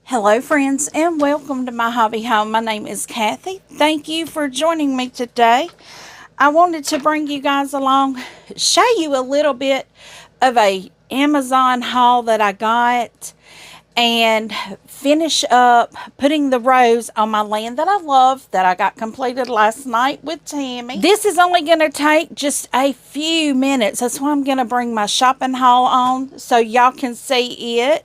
Hello friends and welcome to my hobby home. My name is Cathy. Thank you for joining me today. I wanted to bring you guys along, show you a little bit of a Amazon haul that I got and finish up putting the rows on my land that I love that I got completed last night with Tammy. This is only going to take just a few minutes. That's why I'm going to bring my shopping haul on so y'all can see it.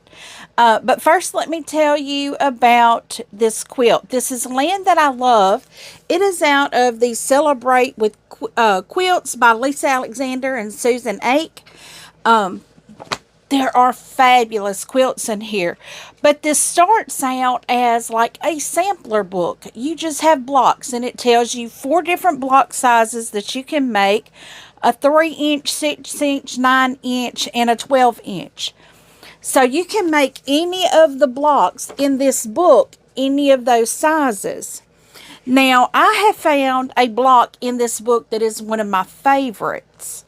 But first, let me tell you about this quilt. This is land that I love. It is out of the Celebrate with Quilts by Lisa Alexander and Susan Ake. There are fabulous quilts in here, but this starts out as like a sampler book. You just have blocks, and it tells you 4 different block sizes that you can make: a 3-inch, 6-inch, 9-inch, and a 12-inch. So you can make any of the blocks in this book, any of those sizes. Now, I have found a block in this book that is one of my favorites.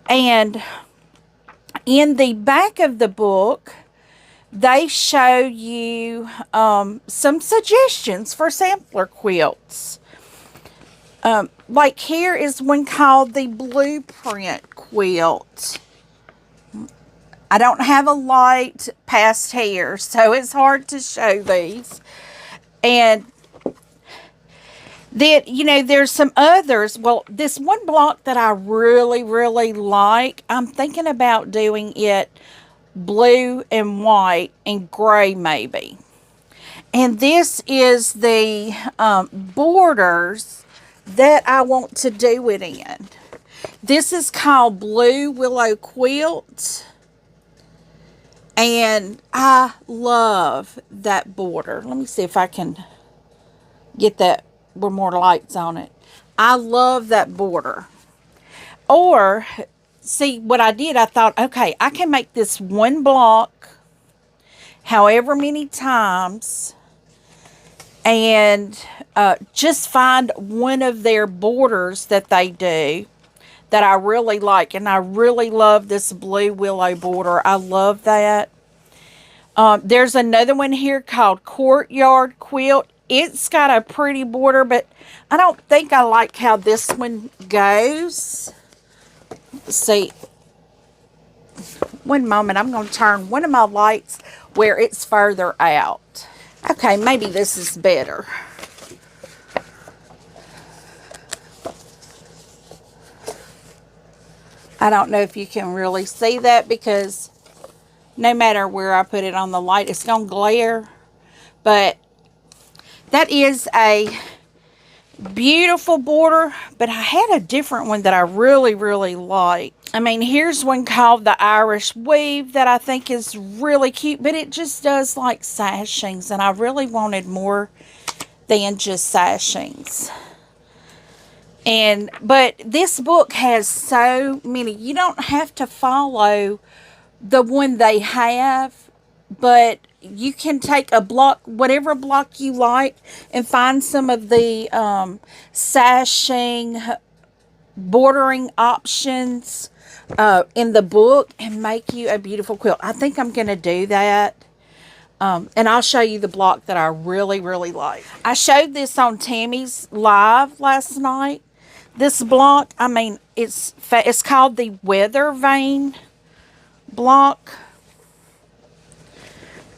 And in the back of the book, they show you some suggestions for sampler quilts. Like here is one called the Blueprint Quilt. I don't have a light past here, so it's hard to show these. And then, there's some others. Well, this one block that I really, really like, I'm thinking about doing it blue and white and gray maybe. And this is the borders that I want to do it in. This is called Blue Willow Quilt. And I love that border. Let me see if I can get that with more lights on it. I love that border. Or, see, what I did, I thought, okay, I can make this one block however many times and just find one of their borders that they do that I really like. And I really love this blue willow border. I love that. There's another one here called Courtyard Quilt. It's got a pretty border, but I don't think I like how this one goes. Let's see. One moment. I'm going to turn one of my lights where it's further out. Okay, maybe this is better. I don't know if you can really see that because no matter where I put it on the light, it's going to glare. But that is a beautiful border. But I had a different one that I really, really like. I mean, here's one called the Irish Weave that I think is really cute. But it just does like sashings. And I really wanted more than just sashings. But this book has so many. You don't have to follow the one they have, but you can take a block, whatever block you like, and find some of the sashing, bordering options in the book and make you a beautiful quilt. I think I'm going to do that. And I'll show you the block that I really, really like. I showed this on Tammy's live last night. This block, I mean, it's called the Weather Vane block.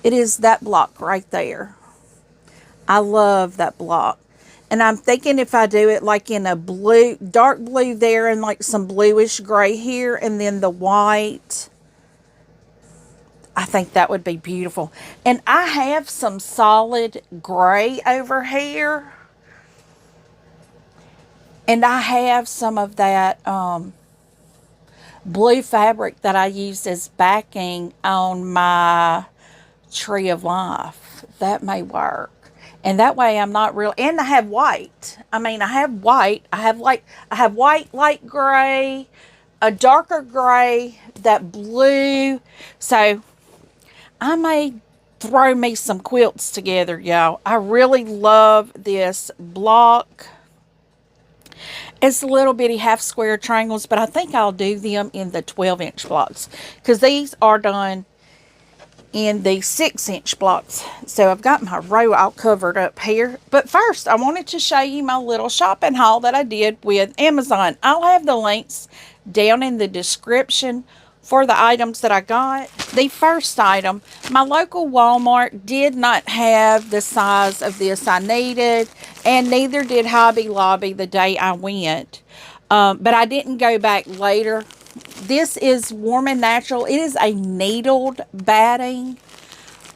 It is that block right there. I love that block. And I'm thinking if I do it like in a blue, dark blue there and like some bluish gray here and then the white, I think that would be beautiful. And I have some solid gray over here. And I have some of that blue fabric that I used as backing on my Tree of Life. That may work. And that way I'm not real. And I have white. I mean, I have white. I have white, light gray, a darker gray, that blue. So I may throw me some quilts together, y'all. I really love this block. It's little bitty half square triangles, but I think I'll do them in the 12-inch blocks because these are done in the 6-inch blocks. So I've got my row all covered up here. But first, I wanted to show you my little shopping haul that I did with Amazon. I'll have the links down in the description for the items that I got. The first item, my local Walmart did not have the size of this I needed, and neither did Hobby Lobby the day I went. But I didn't go back later. This is Warm and Natural. It is a needled batting,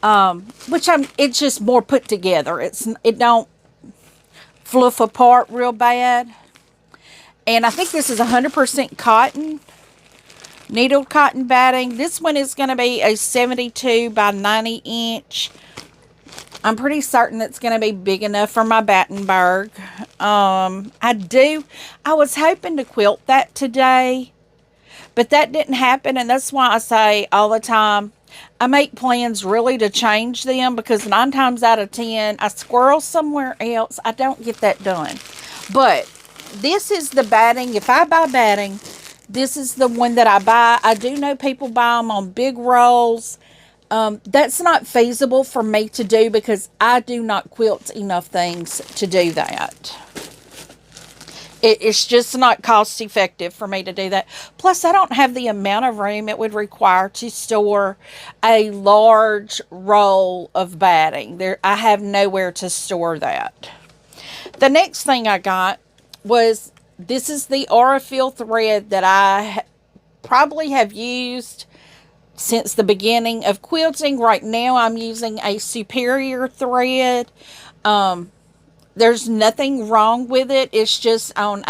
it's just more put together. It don't fluff apart real bad. And I think this is 100% cotton, needled cotton batting. This one is going to be a 72 by 90 inch. I'm pretty certain it's going to be big enough for my Battenberg. I was hoping to quilt that today, but that didn't happen, and that's why I say all the time, I make plans really to change them, because 9 times out of 10, I squirrel somewhere else. I don't get that done. But this is the batting. If I buy batting, this is the one that I buy. I do know people buy them on big rolls. That's not feasible for me to do, because I do not quilt enough things to do that. It's just not cost effective for me to do that. Plus, I don't have the amount of room it would require to store a large roll of batting. I have nowhere to store that. The next thing I got was, this is the Aurifil thread that I probably have used since the beginning of quilting. Right now, I'm using a Superior thread. There's nothing wrong with it. It's just on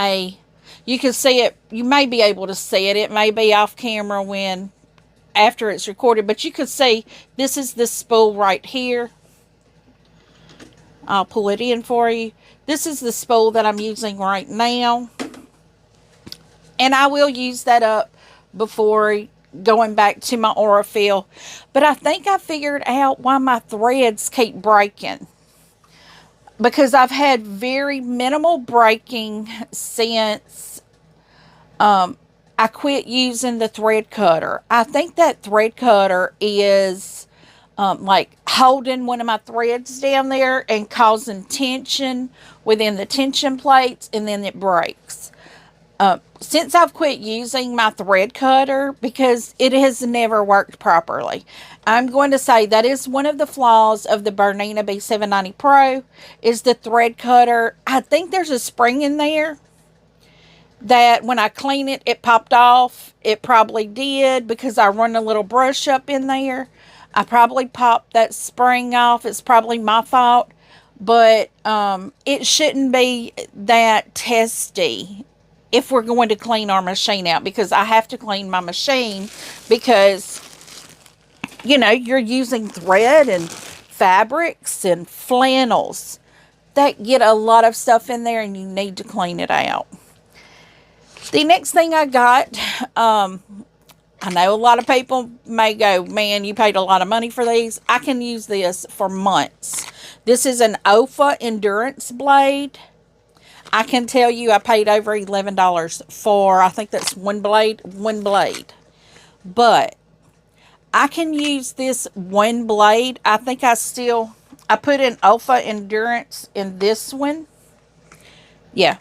you can see it. You may be able to see it. It may be off camera after it's recorded, but you can see this is the spool right here. I'll pull it in for you. This is the spool that I'm using right now. And I will use that up before going back to my Aurifil. But I think I figured out why my threads keep breaking. Because I've had very minimal breaking since I quit using the thread cutter. I think that thread cutter is like holding one of my threads down there and causing tension within the tension plates, and then it breaks. Since I've quit using my thread cutter, because it has never worked properly, I'm going to say that is one of the flaws of the Bernina B790 Pro, is the thread cutter. I think there's a spring in there that when I clean it, it popped off. It probably did, because I run a little brush up in there. I probably popped that spring off. It's probably my fault, but it shouldn't be that testy if we're going to clean our machine out, because I have to clean my machine, because, you know, you're using thread and fabrics and flannels that get a lot of stuff in there, and you need to clean it out. The next thing I got, I know a lot of people may go, man, you paid a lot of money for these. I can use this for months. This is an OFA endurance blade. I can tell you I paid over $11 for, I think that's one blade. But I can use this one blade. I think I put in OFA endurance in this one. Yeah.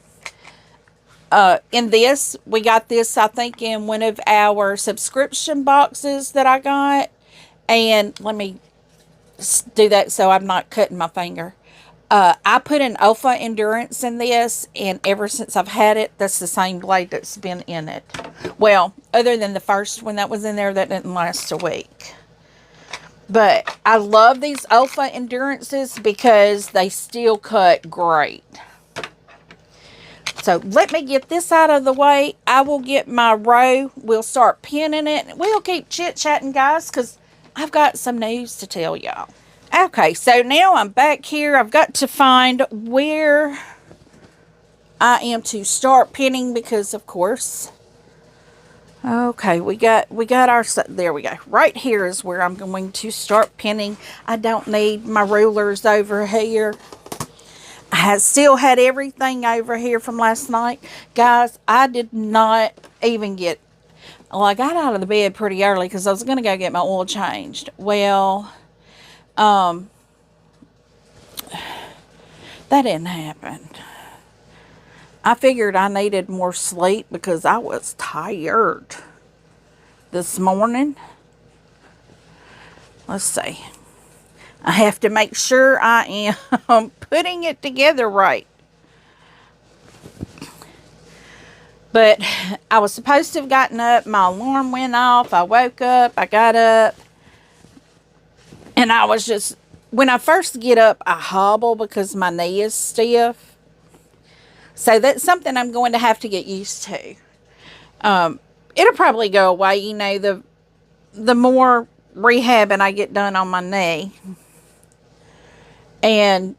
In this, we got this, I think, in one of our subscription boxes that I got. And let me do that so I'm not cutting my finger. I put an OFA endurance in this, and ever since I've had it, that's the same blade that's been in it. Well, other than the first one that was in there, that didn't last a week. But I love these OFA endurances because they still cut great. So let me get this out of the way. I will get my row. We'll start pinning it. We'll keep chit-chatting, guys, because I've got some news to tell y'all. Okay, so now I'm back here. I've got to find where I am to start pinning, because, of course, okay, we got our, there we go. Right here is where I'm going to start pinning. I don't need my rulers over here. I still had everything over here from last night. Guys, I did not even get Well, I got out of the bed pretty early because I was going to go get my oil changed. Well, that didn't happen. I figured I needed more sleep because I was tired this morning. Let's see. I have to make sure I am putting it together right. But I was supposed to have gotten up. My alarm went off. I woke up. I got up. And I was just, when I first get up, I hobble because my knee is stiff. So that's something I'm going to have to get used to. It'll probably go away, you know, the more rehabbing I get done on my knee. And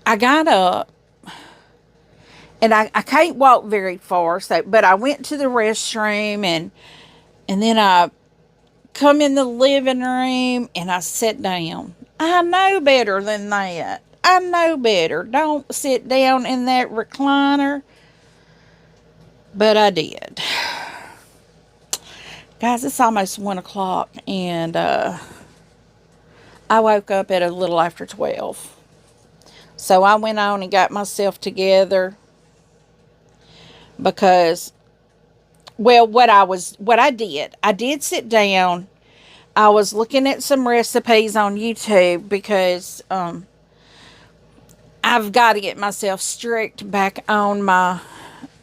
I got up, and I can't walk very far, so, but I went to the restroom, and then I come in the living room, and I sat down. I know better than that. I know better. Don't sit down in that recliner. But I did. Guys, it's almost 1 o'clock, and I woke up at a little after 12. So I went on and got myself together because, well, what I did sit down. I was looking at some recipes on YouTube because I've got to get myself strict back on my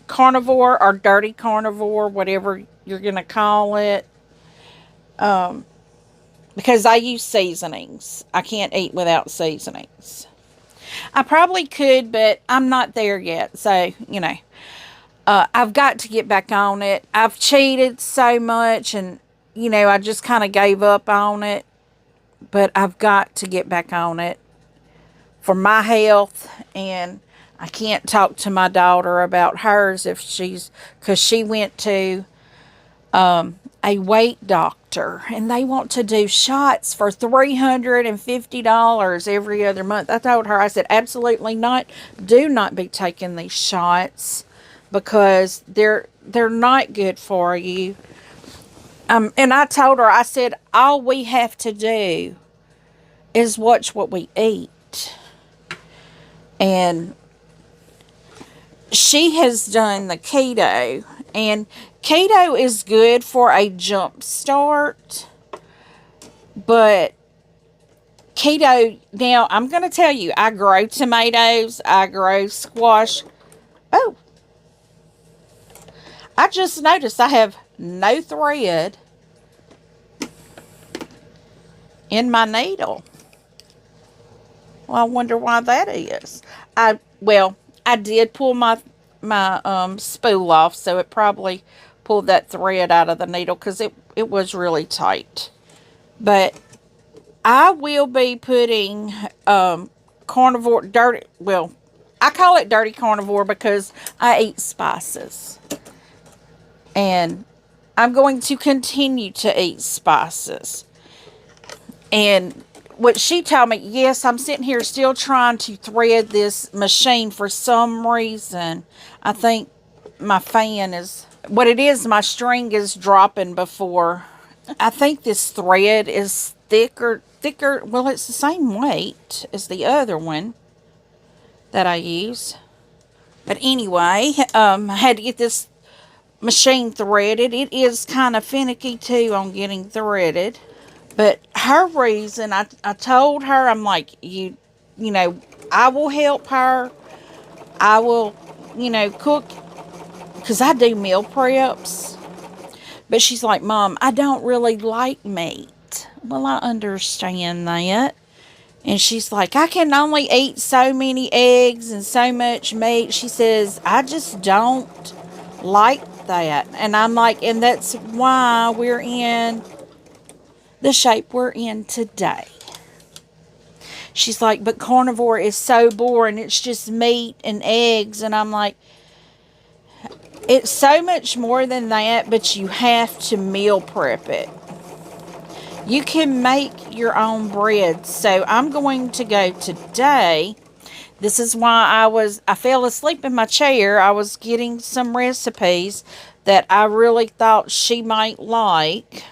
carnivore or dirty carnivore, whatever you're going to call it. Because I use seasonings. I can't eat without seasonings. I probably could, but I'm not there yet. So, you know, I've got to get back on it. I've cheated so much, and, you know, I just kind of gave up on it. But I've got to get back on it for my health. And I can't talk to my daughter about hers because she went to a weight doctor, and they want to do shots for $350 every other month. I told her, I said, absolutely not. Do not be taking these shots because they're not good for you. And I told her, I said, all we have to do is watch what we eat. And she has done the keto, and keto is good for a jump start, but keto, now I'm going to tell you, I grow tomatoes, I grow squash. Oh, I just noticed I have no thread in my needle. Well, I wonder why that is. I did pull my spool off, so it probably pulled that thread out of the needle because it was really tight. But I will be putting carnivore, dirty, well, I call it dirty carnivore because I eat spices. And I'm going to continue to eat spices. And what she told me, yes, I'm sitting here still trying to thread this machine for some reason. I think my fan is, what it is, my string is dropping before. I think this thread is thicker, well, it's the same weight as the other one that I use. But anyway, I had to get this machine threaded. It is kind of finicky too on getting threaded. But her reason, I told her, I'm like, you know, I will help her. I will, you know, cook, because I do meal preps. But she's like, Mom, I don't really like meat. Well, I understand that. And she's like, I can only eat so many eggs and so much meat. She says, I just don't like that. And I'm like, and that's why we're in the shape we're in today. She's like, but carnivore is so boring. It's just meat and eggs. And I'm like, it's so much more than that, but you have to meal prep it. You can make your own bread. So I'm going to go today. This is why I fell asleep in my chair. I was getting some recipes that I really thought she might like.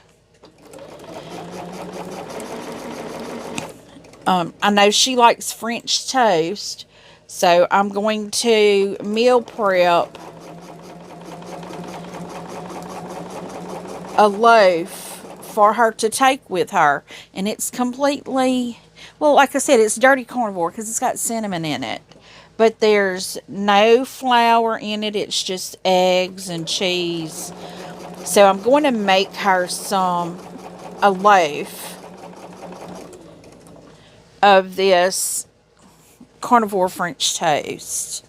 I know she likes French toast, so I'm going to meal prep a loaf for her to take with her. And it's completely, well, like I said, it's dirty carnivore because it's got cinnamon in it. But there's no flour in it. It's just eggs and cheese. So I'm going to make her a loaf of this carnivore French toast.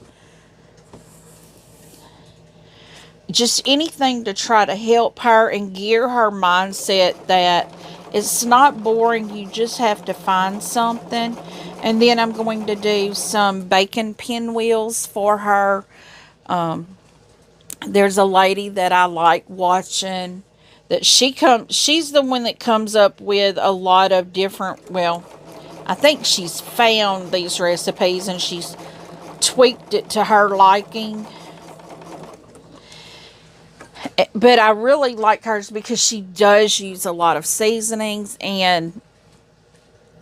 Just anything to try to help her and gear her mindset that it's not boring. You just have to find something. And then I'm going to do some bacon pinwheels for her. There's a lady that I like watching that she's the one that comes up with a lot of different, well, I think she's found these recipes and she's tweaked it to her liking. But I really like hers because she does use a lot of seasonings, and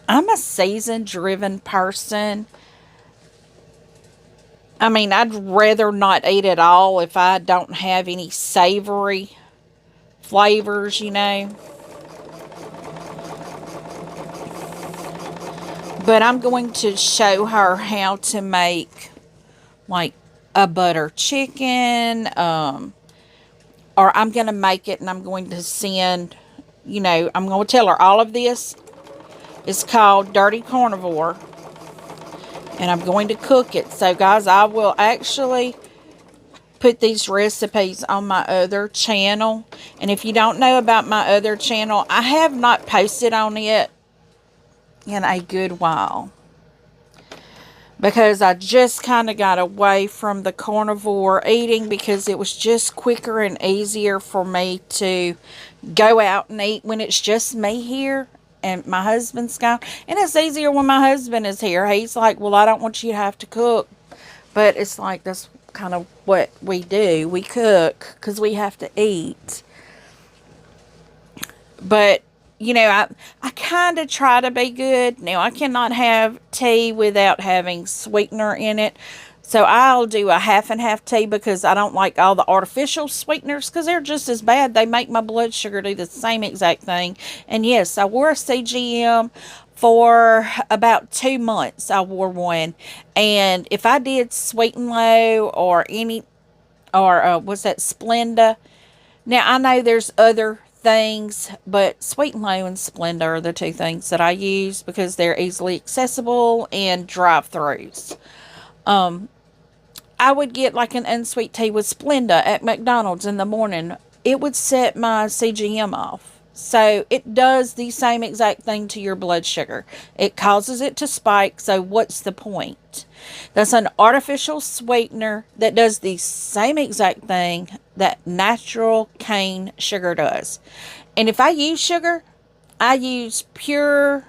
I'm a season-driven person. I mean, I'd rather not eat at all if I don't have any savory flavors, you know. But I'm going to show her how to make, like, a butter chicken, or I'm going to make it and I'm going to send, you know, I'm going to tell her all of this is called Dirty Carnivore. And I'm going to cook it. So, guys, I will actually put these recipes on my other channel. And if you don't know about my other channel, I have not posted on it in a good while. Because I just kind of got away from the carnivore eating because it was just quicker and easier for me to go out and eat when it's just me here and my husband's gone. And it's easier when my husband is here. He's like, well, I don't want you to have to cook. But it's like, that's kind of what we do. We cook because we have to eat. But you know, I kind of try to be good. Now, I cannot have tea without having sweetener in it. So I'll do a half and half tea because I don't like all the artificial sweeteners because they're just as bad. They make my blood sugar do the same exact thing. And yes, I wore a CGM for about 2 months. I wore one. And if I did Sweet and Low or what's that, Splenda. Now, I know there's other things, but Sweet and Low and Splenda are the two things that I use because they're easily accessible and drive-thrus. I would get like an unsweet tea with Splenda at McDonald's in the morning. It would set my CGM off. So it does the same exact thing to your blood sugar. It causes it to spike, so what's the point? That's an artificial sweetener that does the same exact thing that natural cane sugar does. And if I use sugar, I use pure,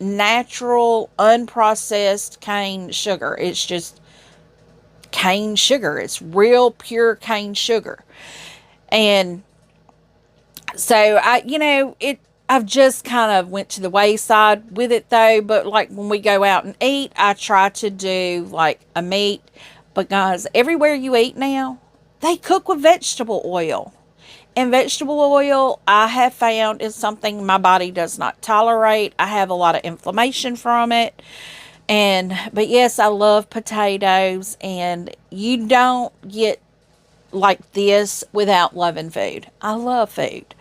natural, unprocessed cane sugar. It's just cane sugar. It's real, pure cane sugar. And so, I've just kind of went to the wayside with it, though. But, like, when we go out and eat, I try to do, like, a meat. But, guys, everywhere you eat now, they cook with vegetable oil. And vegetable oil, I have found, is something my body does not tolerate. I have a lot of inflammation from it. But, yes, I love potatoes. And you don't get like this without loving food. I love food.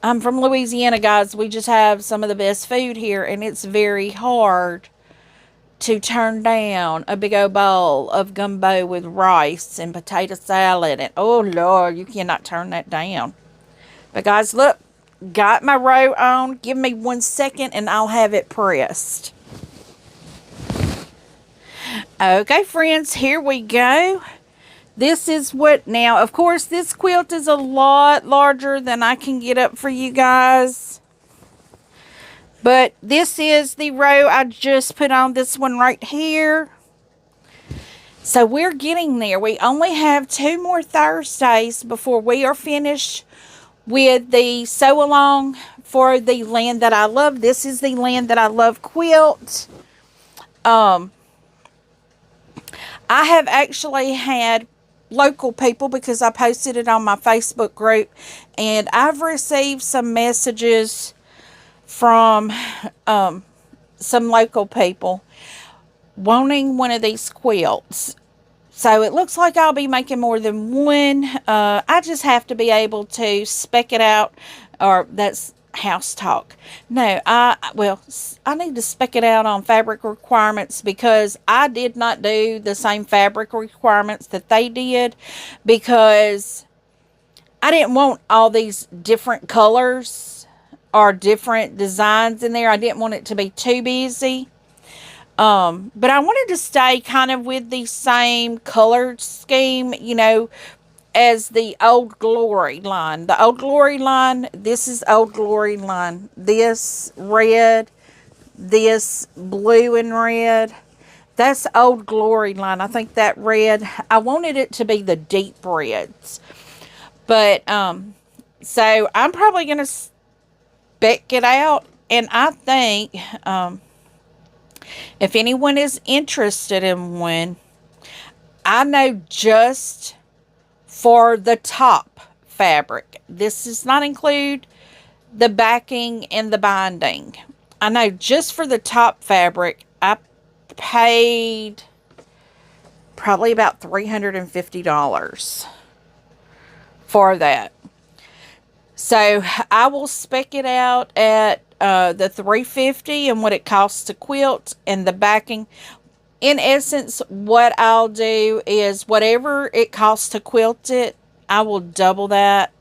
I'm from Louisiana, guys. We just have some of the best food here, and it's very hard to turn down a big old bowl of gumbo with rice and potato salad. And oh, Lord, you cannot turn that down. But, guys, look, got my row on. Give me 1 second, and I'll have it pressed. Okay, friends, here we go. This is what, now, of course, this quilt is a lot larger than I can get up for you guys. But this is the row I just put on, this one right here. So we're getting there. We only have 2 more Thursdays before we are finished with the sew along for the Land That I Love. This is the Land That I Love quilt. I have actually had local people, because I posted it on my Facebook group, and I've received some messages from some local people wanting one of these quilts. So it looks like I'll be making more than one. I just have to be able to spec it out, or that's house talk. No, I need to spec it out on fabric requirements, because I did not do the same fabric requirements that they did, because I didn't want all these different colors or different designs in there. I didn't want it to be too busy. But I wanted to stay kind of with the same color scheme, as the Old Glory line. The Old Glory line, this is Old Glory line. This red, this blue and red, that's Old Glory line. I think that red, I wanted it to be the deep reds. But, so I'm probably going to spec it out. And I think, if anyone is interested in one, I know just for the top fabric, this does not include the backing and the binding. I know just for the top fabric, I paid probably about $350 for that. So I will spec it out at the $350 and what it costs to quilt and the backing. In essence, what I'll do is whatever it costs to quilt it, I will double that,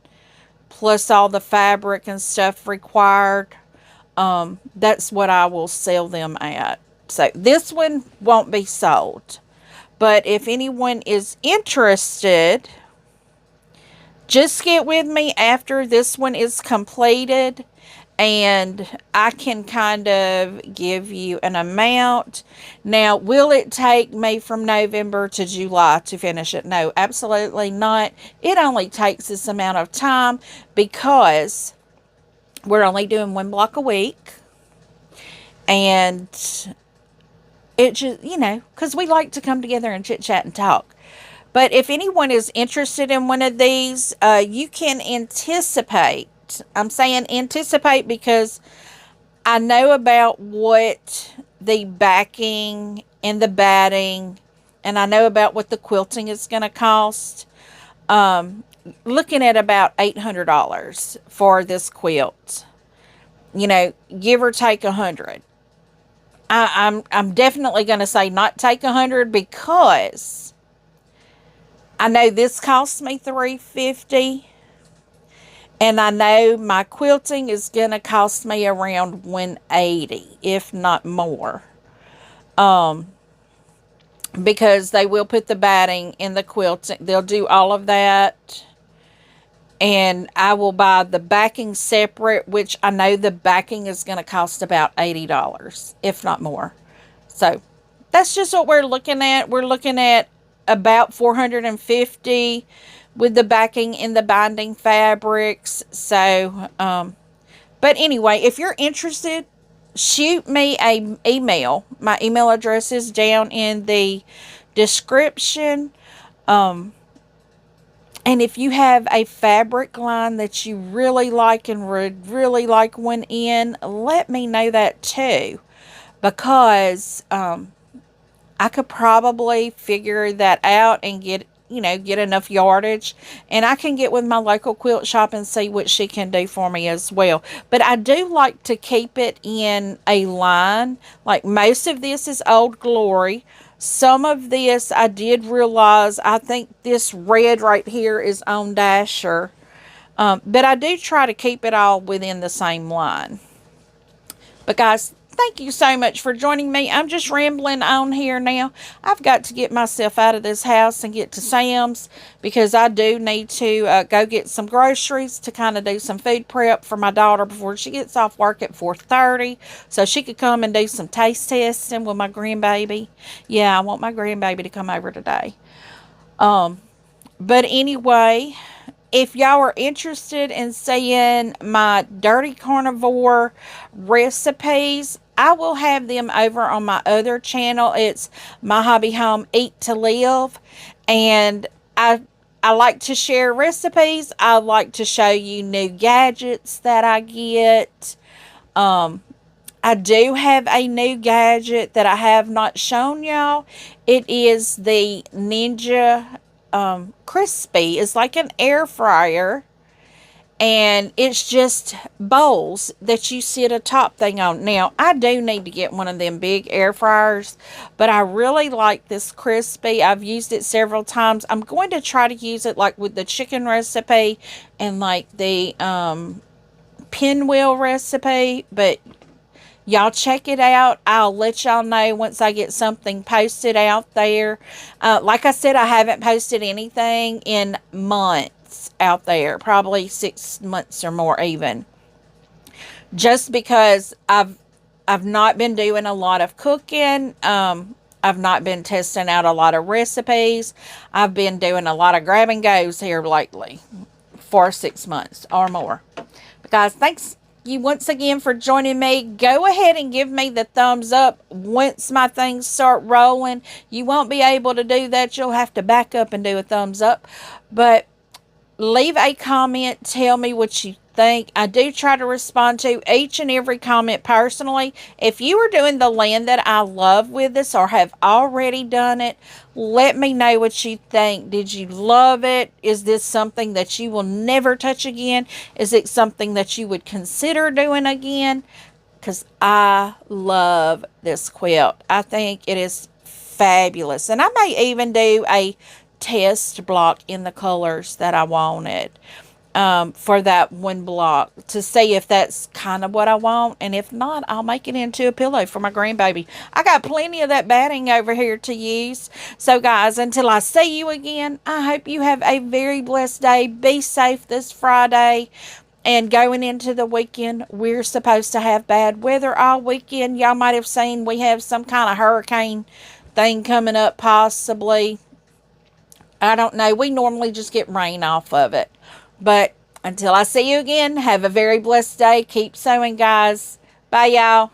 plus all the fabric and stuff required. That's what I will sell them at. So this one won't be sold. But if anyone is interested, just get with me after this one is completed, and I can kind of give you an amount. Now, will it take me from November to July to finish it? No, absolutely not. It only takes this amount of time because we're only doing 1 block a week. And it just, because we like to come together and chit chat and talk. But if anyone is interested in one of these, you can anticipate. I'm saying anticipate because I know about what the backing and the batting, and I know about what the quilting is going to cost. Looking at about $800 for this quilt. Give or take $100. I'm definitely going to say not take $100 because I know this cost me $350, and I know my quilting is going to cost me around $180, if not more. Because they will put the batting in the quilting. They'll do all of that. And I will buy the backing separate, which I know the backing is going to cost about $80, if not more. So that's just what we're looking at. We're looking at about $450 with the backing and the binding fabrics. So, but anyway, if you're interested, shoot me an email. My email address is down in the description. And if you have a fabric line that you really like and would really like one in, let me know that too. Because I could probably figure that out and get enough yardage. And I can get with my local quilt shop and see what she can do for me as well. But I do like to keep it in a line. Like most of this is Old Glory. Some of this I did realize, I think this red right here is on Dasher. But I do try to keep it all within the same line. But guys, thank you so much for joining me. I'm just rambling on here now. I've got to get myself out of this house and get to Sam's because I do need to go get some groceries to kind of do some food prep for my daughter before she gets off work at 4:30, so she could come and do some taste testing with my grandbaby. Yeah, I want my grandbaby to come over today. But anyway, if y'all are interested in seeing my dirty carnivore recipes, I will have them over on my other channel. It's My Hobby Home Eat to Live. And I like to share recipes. I like to show you new gadgets that I get. I do have a new gadget that I have not shown y'all. It is the Ninja Crispy. It's like an air fryer, and it's just bowls that you sit a top thing on. Now, I do need to get one of them big air fryers, but I really like this Crispy. I've used it several times. I'm going to try to use it like with the chicken recipe and like the pinwheel recipe, but y'all check it out. I'll let y'all know once I get something posted out there. Like I said, I haven't posted anything in months out there. Probably 6 months or more even. Just because I've not been doing a lot of cooking. I've not been testing out a lot of recipes. I've been doing a lot of grab and goes here lately for 6 months or more. But guys, thanks you once again for joining me. Go ahead and give me the thumbs up once my things start rolling. You won't be able to do that. You'll have to back up and do a thumbs up. But leave a comment. Tell me what you think. I do try to respond to each and every comment personally. If you are doing the land that I love with this or have already done it, let me know what you think. Did you love it? Is this something that you will never touch again? Is it something that you would consider doing again? Because I love this quilt. I think it is fabulous. And I may even do a test block in the colors that I wanted for that one block to see if that's kind of what I want. And if not, I'll make it into a pillow for my grandbaby. I got plenty of that batting over here to use. So guys, until I see you again, I hope you have a very blessed day. Be safe this Friday. And going into the weekend, we're supposed to have bad weather all weekend. Y'all might have seen we have some kind of hurricane thing coming up possibly. I don't know. We normally just get rain off of it. But until I see you again, have a very blessed day. Keep sewing, guys. Bye, y'all.